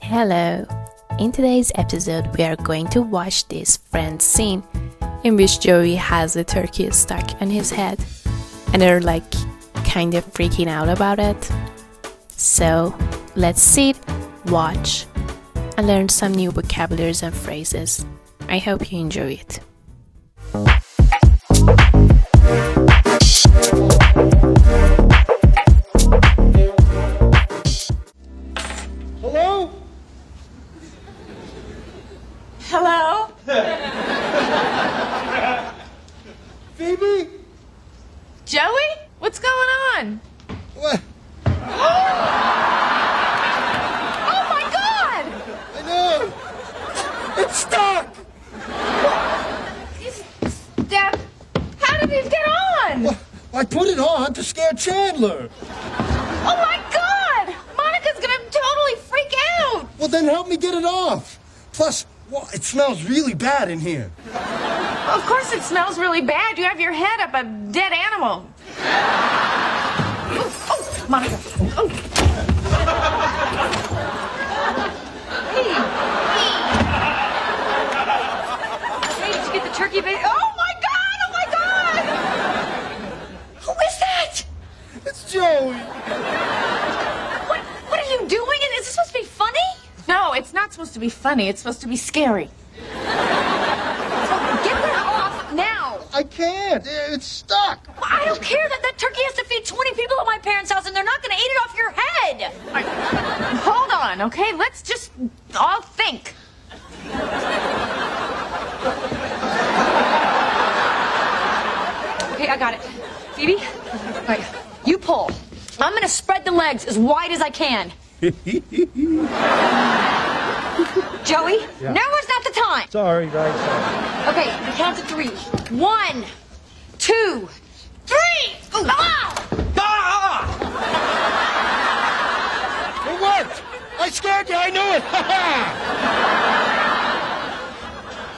Hello! In today's episode, we are going to watch this friend scene in which Joey has a turkey stuck on his head and they're like kind of freaking out about it. So let's sit, watch, and learn some new vocabularies and phrases. I hope you enjoy it. Hello? Hello? Phoebe? Joey? What's going on? What? Oh my God! I know! It's stuck! Dad, how did it get on? Well, I put it on to scare Chandler. Oh my God! Monica's gonna totally freak out! Well, then help me get it off. Plus, well, it smells really bad in here. Of course it smells really bad. You have your head up a dead animal. Oh, Monica. Oh. Hey, did you get the turkey bait? Oh my God! Oh my God! Who is that? It's Joey. What are you doing? Is this supposed to be funny? No, it's not supposed to be funny. It's supposed to be scary. Get that off now. I can't. It's stuck. I don't care that turkey has to feed 20 people at my parents' house and they're not going to eat it off your head. Hold on, okay? Let's just all think. Okay, I got it. Phoebe, all right, you pull. I'm going to spread the legs as wide as I can. Joey, Yeah. now is not the time. Sorry, guys. Okay, we count to 3. 1, 2, 3. Ah! It worked. I scared you. I knew it.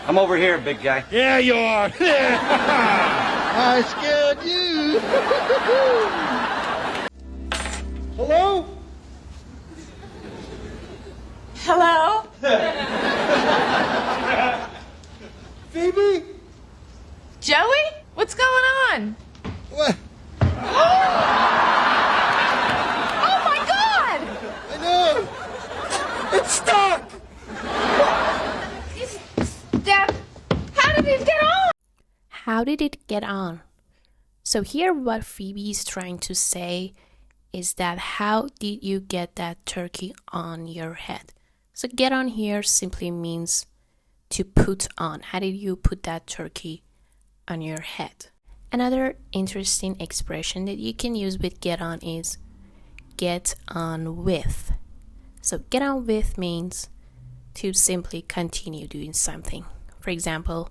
I'm over here, big guy. Yeah, you are. I scared you. Hello? Hello? Phoebe? Joey? What's going on? What? Oh my God! I know. It's stuck. Dad, how did it get on? How did it get on? So here what Phoebe is trying to say is that how did you get that turkey on your head? So get on here simply means to put on. How did you put that turkey on your head? Another interesting expression that you can use with get on is get on with. So get on with means to simply continue doing something. For example,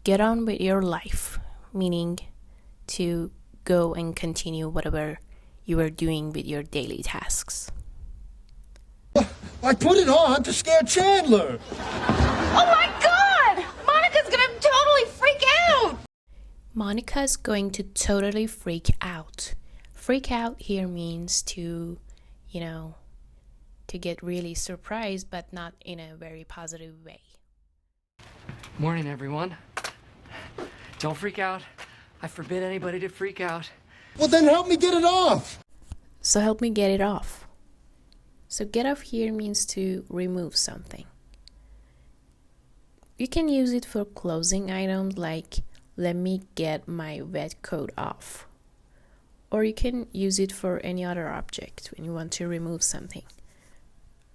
get on with your life, meaning to go and continue whatever you are doing with your daily tasks. I put it on to scare Chandler. Oh my God! Monica's gonna totally freak out! Monica's going to totally freak out. Freak out here means to get really surprised, but not in a very positive way. Morning, everyone. Don't freak out. I forbid anybody to freak out. Well, then help me get it off. So help me get it off. So get off here means to remove something. You can use it for clothing items like let me get my wet coat off. Or you can use it for any other object when you want to remove something.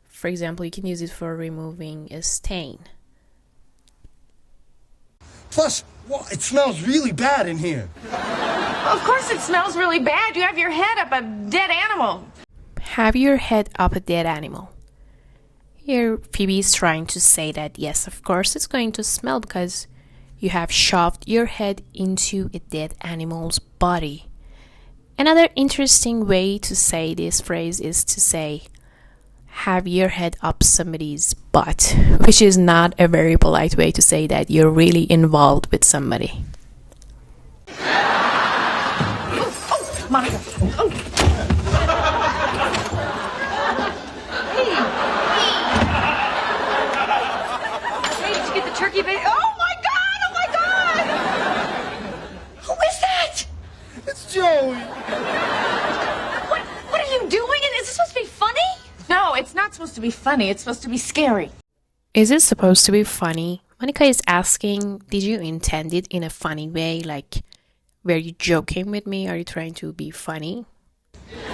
For example, you can use it for removing a stain. Plus, well, it smells really bad in here. Of course it smells really bad. You have your head up a dead animal. Have your head up a dead animal. Here, Phoebe is trying to say that yes, of course it's going to smell because you have shoved your head into a dead animal's body. Another interesting way to say this phrase is to say have your head up somebody's butt, which is not a very polite way to say that you're really involved with somebody. Monica. Oh. Hey. not supposed to be funny. It's supposed to be scary. Is it supposed to be funny? Monica is asking, did you intend it in a funny way? Like, were you joking with me? Are you trying to be funny? Get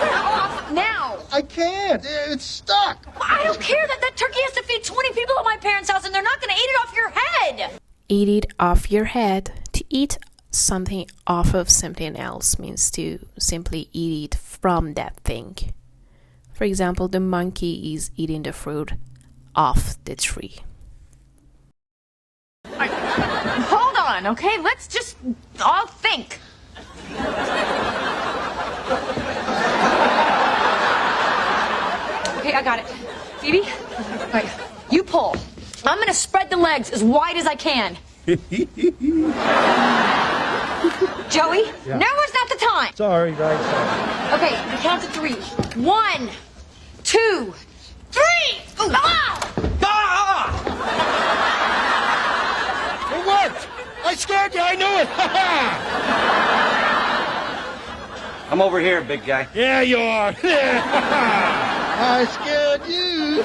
that off now! I can't. It's stuck. I don't care that turkey has to feed 20 people at my parents' house and they're not going to eat it off your head! Eat it off your head. To eat something off of something else means to simply eat it from that thing. For example, the monkey is eating the fruit off the tree. Hold on, okay? Let's just all think. Okay, I got it. Phoebe? All right, you pull. I'm gonna spread the legs as wide as I can. Joey, now is not the time. Sorry, right. Okay, we count to 3. 1, 2, 3! Ah! It worked. I scared you. I knew it. I'm over here, big guy. Yeah, you are. I scared you.